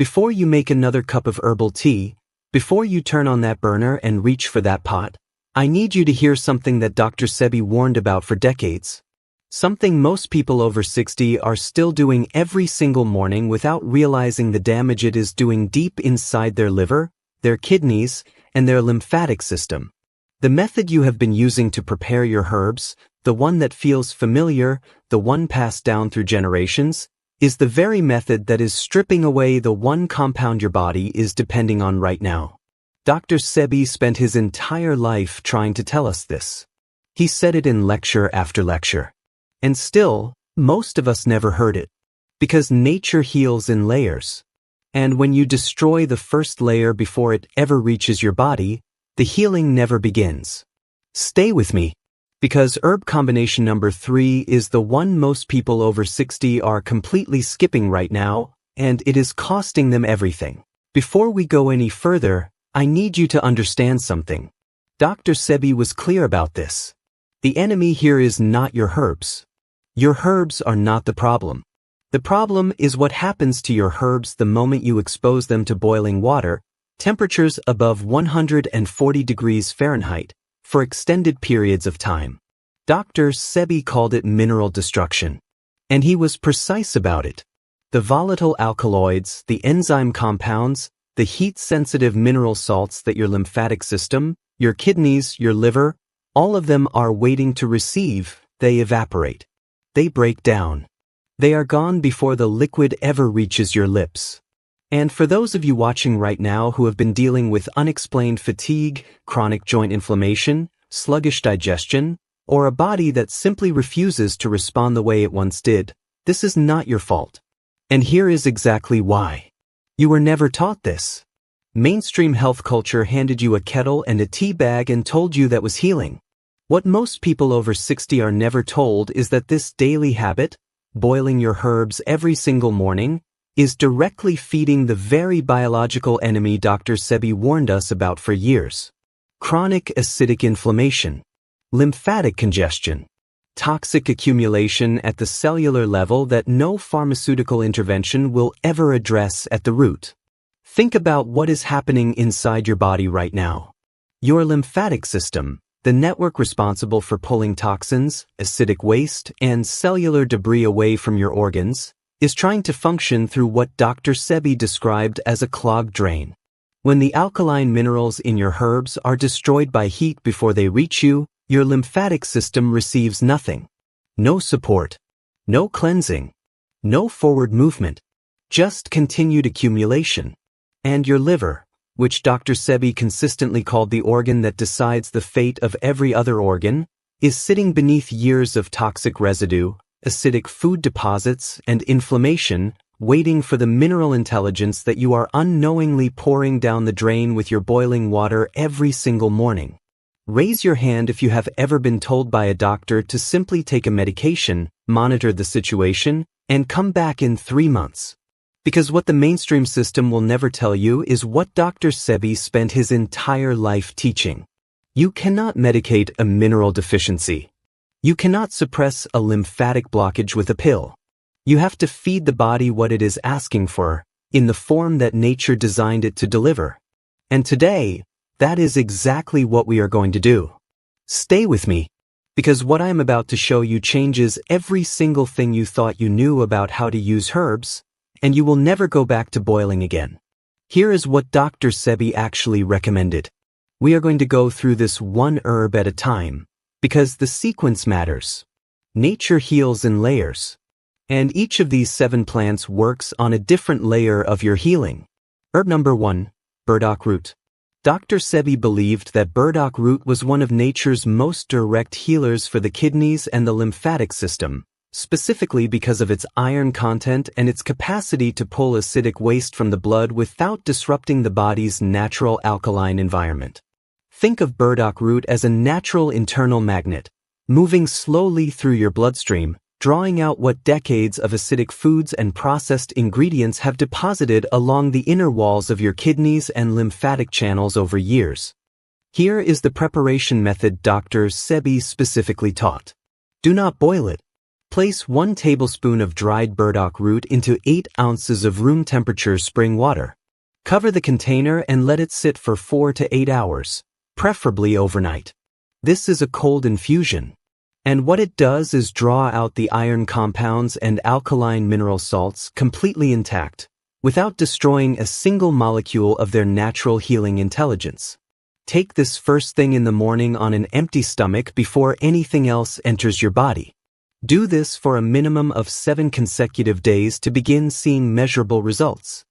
Before you make another cup of herbal tea, before you turn on that burner and reach for that pot, I need you to hear something that Dr. Sebi warned about for decades. Something most people over 60 are still doing every single morning without realizing the damage it is doing deep inside their liver, their kidneys, and their lymphatic system. The method you have been using to prepare your herbs, the one that feels familiar, the one passed down through generations, is the very method that is stripping away the one compound your body is depending on right now. Dr. Sebi spent his entire life trying to tell us this. He said it in lecture after lecture. And still, most of us never heard it. Because nature heals in layers. And when you destroy the first layer before it ever reaches your body, the healing never begins. Stay with me. Because herb combination number 3 is the one most people over 60 are completely skipping right now, and it is costing them everything. Before we go any further, I need you to understand something. Dr. Sebi was clear about this. The enemy here is not your herbs. Your herbs are not the problem. The problem is what happens to your herbs the moment you expose them to boiling water, temperatures above 140 degrees Fahrenheit, for extended periods of time. Dr. Sebi called it mineral destruction. And he was precise about it. The volatile alkaloids, the enzyme compounds, the heat-sensitive mineral salts that your lymphatic system, your kidneys, your liver, all of them are waiting to receive, they evaporate. They break down. They are gone before the liquid ever reaches your lips. And for those of you watching right now who have been dealing with unexplained fatigue, chronic joint inflammation, sluggish digestion, or a body that simply refuses to respond the way it once did, this is not your fault. And here is exactly why. You were never taught this. Mainstream health culture handed you a kettle and a tea bag and told you that was healing. What most people over 60 are never told is that this daily habit, boiling your herbs every single morning, is directly feeding the very biological enemy Dr. Sebi warned us about for years. Chronic acidic inflammation, lymphatic congestion, toxic accumulation at the cellular level that no pharmaceutical intervention will ever address at the root. Think about what is happening inside your body right now. Your lymphatic system, the network responsible for pulling toxins, acidic waste, and cellular debris away from your organs, is trying to function through what Dr. Sebi described as a clogged drain. When the alkaline minerals in your herbs are destroyed by heat before they reach you, your lymphatic system receives nothing. No support, no cleansing, no forward movement, just continued accumulation. And your liver, which Dr. Sebi consistently called the organ that decides the fate of every other organ, is sitting beneath years of toxic residue, acidic food deposits, and inflammation, waiting for the mineral intelligence that you are unknowingly pouring down the drain with your boiling water every single morning. Raise your hand if you have ever been told by a doctor to simply take a medication, monitor the situation, and come back in 3 months. Because what the mainstream system will never tell you is what Dr. Sebi spent his entire life teaching. You cannot medicate a mineral deficiency. You cannot suppress a lymphatic blockage with a pill. You have to feed the body what it is asking for, in the form that nature designed it to deliver. And today, that is exactly what we are going to do. Stay with me, because what I am about to show you changes every single thing you thought you knew about how to use herbs, and you will never go back to boiling again. Here is what Dr. Sebi actually recommended. We are going to go through this one herb at a time, because the sequence matters. Nature heals in layers. And each of these 7 plants works on a different layer of your healing. Herb number 1, burdock root. Dr. Sebi believed that burdock root was one of nature's most direct healers for the kidneys and the lymphatic system, specifically because of its iron content and its capacity to pull acidic waste from the blood without disrupting the body's natural alkaline environment. Think of burdock root as a natural internal magnet, moving slowly through your bloodstream, drawing out what decades of acidic foods and processed ingredients have deposited along the inner walls of your kidneys and lymphatic channels over years. Here is the preparation method Dr. Sebi specifically taught. Do not boil it. Place 1 tablespoon of dried burdock root into 8 ounces of room temperature spring water. Cover the container and let it sit for 4 to 8 hours, preferably overnight. This is a cold infusion, and what it does is draw out the iron compounds and alkaline mineral salts completely intact, without destroying a single molecule of their natural healing intelligence. Take this first thing in the morning on an empty stomach before anything else enters your body. Do this for a minimum of 7 consecutive days to begin seeing measurable results.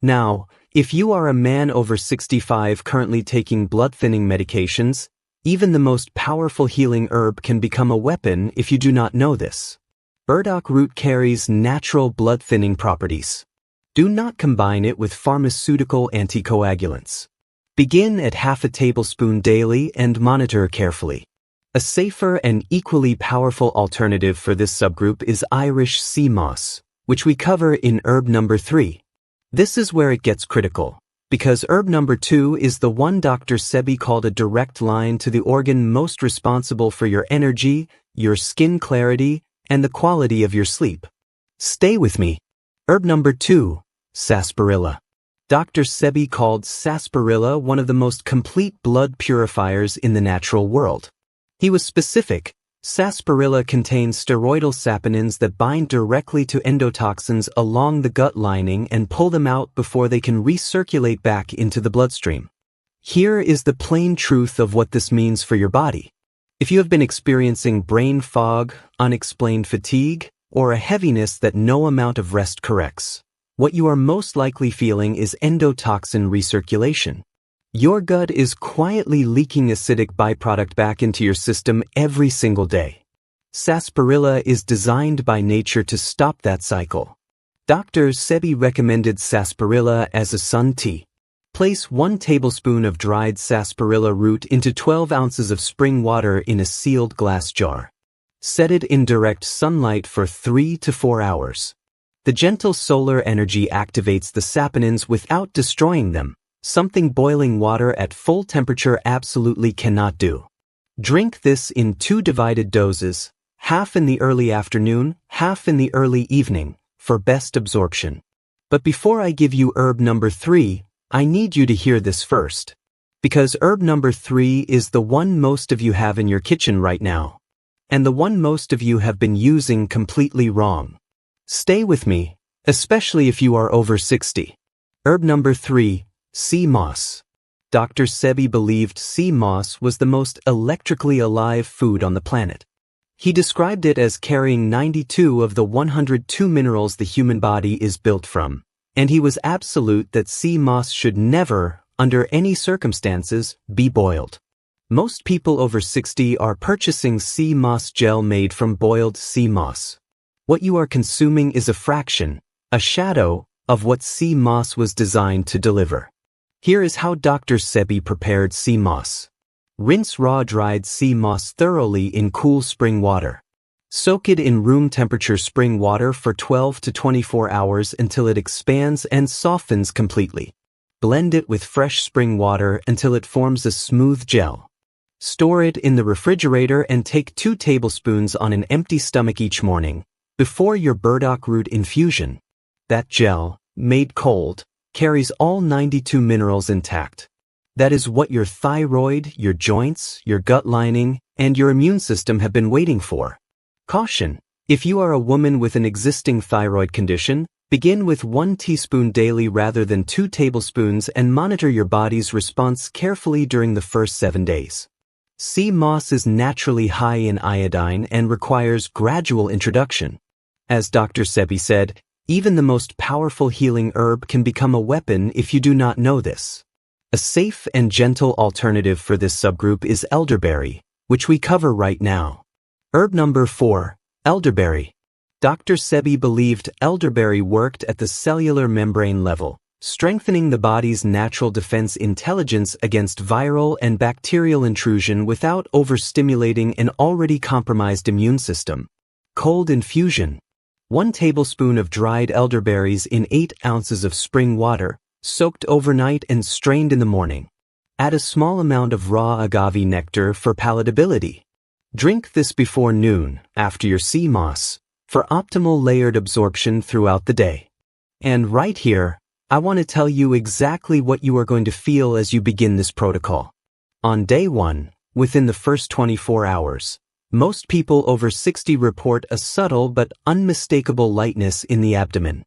Now, if you are a man over 65 currently taking blood-thinning medications, even the most powerful healing herb can become a weapon if you do not know this. Burdock root carries natural blood-thinning properties. Do not combine it with pharmaceutical anticoagulants. Begin at half a tablespoon daily and monitor carefully. A safer and equally powerful alternative for this subgroup is Irish sea moss, which we cover in herb number 3. This is where it gets critical, because herb number 2 is the one Dr. Sebi called a direct line to the organ most responsible for your energy, your skin clarity, and the quality of your sleep. Stay with me. Herb number 2, sarsaparilla. Dr. Sebi called sarsaparilla one of the most complete blood purifiers in the natural world. He was specific. Sarsaparilla contains steroidal saponins that bind directly to endotoxins along the gut lining and pull them out before they can recirculate back into the bloodstream. Here is the plain truth of what this means for your body. If you have been experiencing brain fog, unexplained fatigue, or a heaviness that no amount of rest corrects, what you are most likely feeling is endotoxin recirculation. Your gut is quietly leaking acidic byproduct back into your system every single day. Sarsaparilla is designed by nature to stop that cycle. Dr. Sebi recommended sarsaparilla as a sun tea. Place 1 tablespoon of dried sarsaparilla root into 12 ounces of spring water in a sealed glass jar. Set it in direct sunlight for 3 to 4 hours. The gentle solar energy activates the saponins without destroying them, something boiling water at full temperature absolutely cannot do. Drink this in 2 divided doses, half in the early afternoon, half in the early evening, for best absorption. But before I give you herb number 3, I need you to hear this first. Because herb number 3 is the one most of you have in your kitchen right now, and the one most of you have been using completely wrong. Stay with me, especially if you are over 60. Herb number 3, sea moss. Dr. Sebi believed sea moss was the most electrically alive food on the planet. He described it as carrying 92 of the 102 minerals the human body is built from, and he was absolute that sea moss should never, under any circumstances, be boiled. Most people over 60 are purchasing sea moss gel made from boiled sea moss. What you are consuming is a fraction, a shadow, of what sea moss was designed to deliver. Here is how Dr. Sebi prepared sea moss. Rinse raw dried sea moss thoroughly in cool spring water. Soak it in room temperature spring water for 12 to 24 hours until it expands and softens completely. Blend it with fresh spring water until it forms a smooth gel. Store it in the refrigerator and take 2 tablespoons on an empty stomach each morning, before your burdock root infusion. That gel, made cold, carries all 92 minerals intact. That is what your thyroid, your joints, your gut lining, and your immune system have been waiting for. Caution: if you are a woman with an existing thyroid condition, begin with 1 teaspoon daily rather than 2 tablespoons and monitor your body's response carefully during the first 7 days. Sea moss is naturally high in iodine and requires gradual introduction. As Dr. Sebi said, even the most powerful healing herb can become a weapon if you do not know this. A safe and gentle alternative for this subgroup is elderberry, which we cover right now. Herb number 4, elderberry. Dr. Sebi believed elderberry worked at the cellular membrane level, strengthening the body's natural defense intelligence against viral and bacterial intrusion without overstimulating an already compromised immune system. Cold infusion. 1 tablespoon of dried elderberries in 8 ounces of spring water, soaked overnight and strained in the morning. Add a small amount of raw agave nectar for palatability. Drink this before noon, after your sea moss, for optimal layered absorption throughout the day. And right here, I want to tell you exactly what you are going to feel as you begin this protocol. On day 1, within the first 24 hours, most people over 60 report a subtle but unmistakable lightness in the abdomen.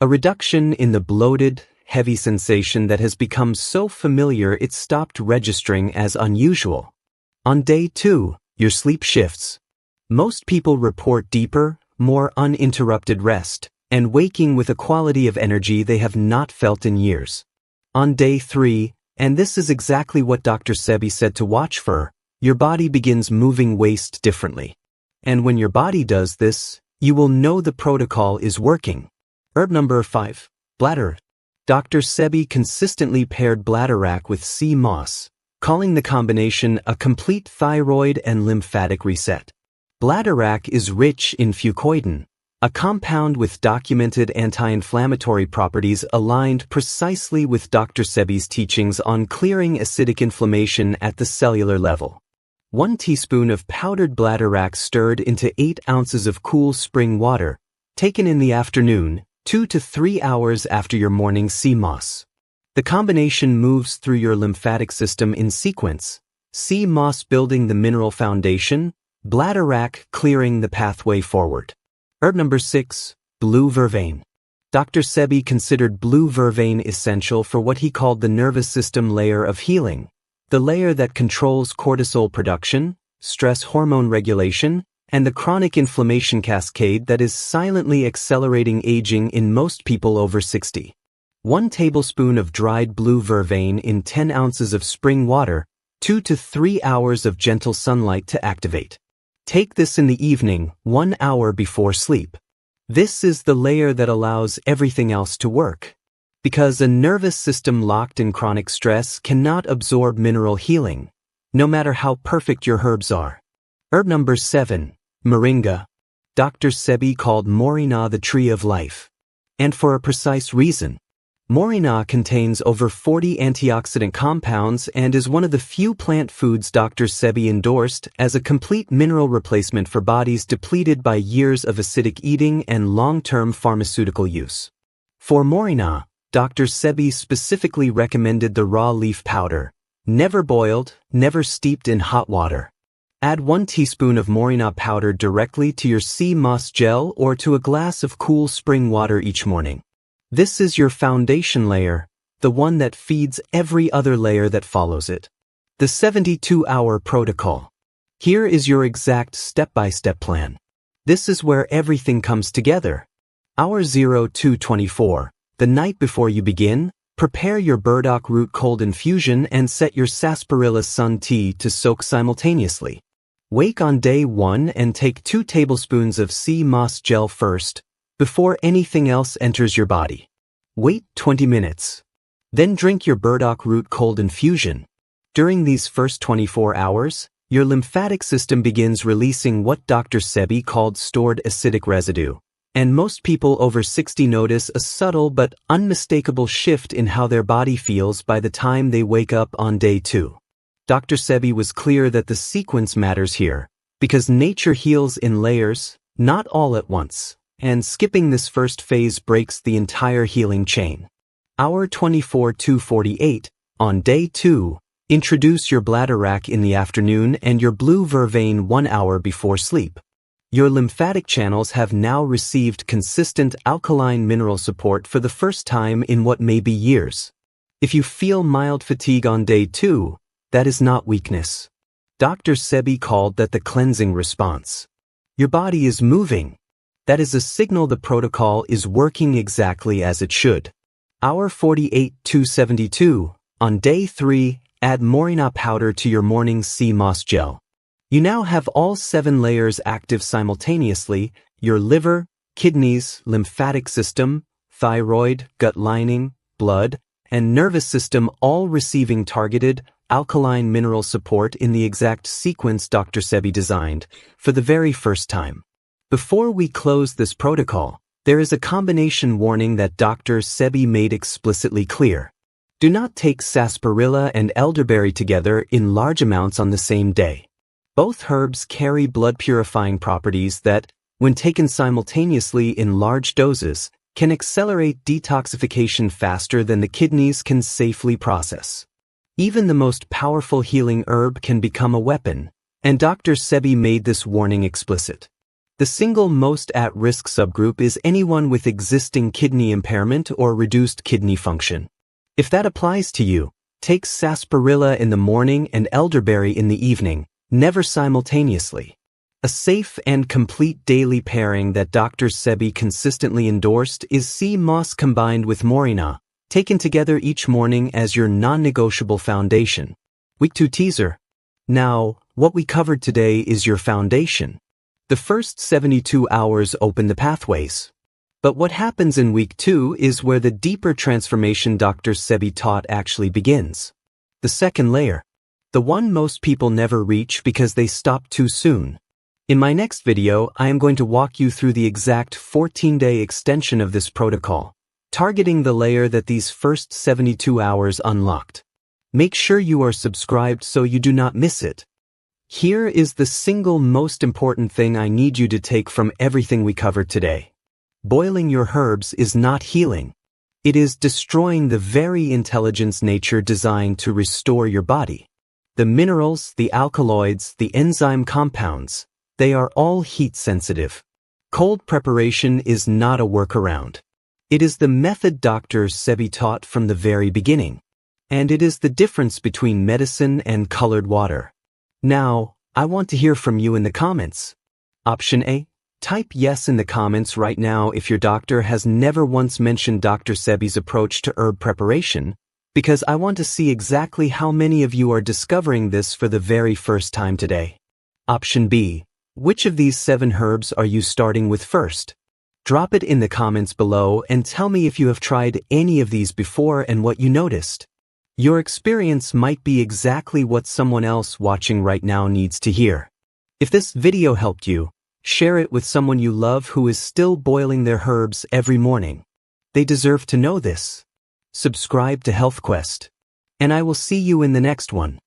A reduction in the bloated, heavy sensation that has become so familiar it stopped registering as unusual. On day 2, your sleep shifts. Most people report deeper, more uninterrupted rest, and waking with a quality of energy they have not felt in years. On day 3, and this is exactly what Dr. Sebi said to watch for, your body begins moving waste differently. And when your body does this, you will know the protocol is working. Herb number 5, bladder. Dr. Sebi consistently paired bladderwrack with sea moss, calling the combination a complete thyroid and lymphatic reset. Bladderwrack is rich in fucoidan, a compound with documented anti-inflammatory properties aligned precisely with Dr. Sebi's teachings on clearing acidic inflammation at the cellular level. 1 teaspoon of powdered bladderwrack stirred into 8 ounces of cool spring water, taken in the afternoon, 2 to 3 hours after your morning sea moss. The combination moves through your lymphatic system in sequence, sea moss building the mineral foundation, bladderwrack clearing the pathway forward. Herb number 6, blue vervain. Dr. Sebi considered blue vervain essential for what he called the nervous system layer of healing, the layer that controls cortisol production, stress hormone regulation, and the chronic inflammation cascade that is silently accelerating aging in most people over 60. 1 tablespoon of dried blue vervain in 10 ounces of spring water, 2 to 3 hours of gentle sunlight to activate. Take this in the evening, 1 hour before sleep. This is the layer that allows everything else to work. Because a nervous system locked in chronic stress cannot absorb mineral healing, no matter how perfect your herbs are. Herb number 7, moringa. Dr. Sebi called moringa the tree of life. And for a precise reason. Moringa contains over 40 antioxidant compounds and is one of the few plant foods Dr. Sebi endorsed as a complete mineral replacement for bodies depleted by years of acidic eating and long-term pharmaceutical use. For moringa, Dr. Sebi specifically recommended the raw leaf powder, never boiled, never steeped in hot water. Add 1 teaspoon of moringa powder directly to your sea moss gel or to a glass of cool spring water each morning. This is your foundation layer, the one that feeds every other layer that follows it. The 72-hour protocol. Here is your exact step-by-step plan. This is where everything comes together. Hour 0 to 24. The night before you begin, prepare your burdock root cold infusion and set your sarsaparilla sun tea to soak simultaneously. Wake on day 1 and take 2 tablespoons of sea moss gel first, before anything else enters your body. Wait 20 minutes. Then drink your burdock root cold infusion. During these first 24 hours, your lymphatic system begins releasing what Dr. Sebi called stored acidic residue, and most people over 60 notice a subtle but unmistakable shift in how their body feels by the time they wake up on day 2. Dr. Sebi was clear that the sequence matters here, because nature heals in layers, not all at once. And skipping this first phase breaks the entire healing chain. Hour 24 to 48, on day 2, introduce your bladderwrack in the afternoon and your blue vervain 1 hour before sleep. Your lymphatic channels have now received consistent alkaline mineral support for the first time in what may be years. If you feel mild fatigue on day 2, that is not weakness. Dr. Sebi called that the cleansing response. Your body is moving. That is a signal the protocol is working exactly as it should. Hour 48 to 72. On day 3, add moringa powder to your morning sea moss gel. You now have all 7 layers active simultaneously: your liver, kidneys, lymphatic system, thyroid, gut lining, blood, and nervous system all receiving targeted, alkaline mineral support in the exact sequence Dr. Sebi designed for the very first time. Before we close this protocol, there is a combination warning that Dr. Sebi made explicitly clear. Do not take sarsaparilla and elderberry together in large amounts on the same day. Both herbs carry blood-purifying properties that, when taken simultaneously in large doses, can accelerate detoxification faster than the kidneys can safely process. Even the most powerful healing herb can become a weapon, and Dr. Sebi made this warning explicit. The single most at-risk subgroup is anyone with existing kidney impairment or reduced kidney function. If that applies to you, take sarsaparilla in the morning and elderberry in the evening, never simultaneously. A safe and complete daily pairing that Dr. Sebi consistently endorsed is sea moss combined with moringa, taken together each morning as your non-negotiable foundation. Week 2 teaser. Now, what we covered today is your foundation. The first 72 hours open the pathways. But what happens in week 2 is where the deeper transformation Dr. Sebi taught actually begins. The second layer. The one most people never reach because they stop too soon. In my next video, I am going to walk you through the exact 14-day extension of this protocol, targeting the layer that these first 72 hours unlocked. Make sure you are subscribed so you do not miss it. Here is the single most important thing I need you to take from everything we covered today. Boiling your herbs is not healing. It is destroying the very intelligence nature designed to restore your body. The minerals, the alkaloids, the enzyme compounds, they are all heat sensitive. Cold preparation is not a workaround. It is the method Dr. Sebi taught from the very beginning. And it is the difference between medicine and colored water. Now, I want to hear from you in the comments. Option A, type yes in the comments right now if your doctor has never once mentioned Dr. Sebi's approach to herb preparation, because I want to see exactly how many of you are discovering this for the very first time today. Option B, which of these 7 herbs are you starting with first? Drop it in the comments below and tell me if you have tried any of these before and what you noticed. Your experience might be exactly what someone else watching right now needs to hear. If this video helped you, share it with someone you love who is still boiling their herbs every morning. They deserve to know this. Subscribe to Health Quest. And I will see you in the next one.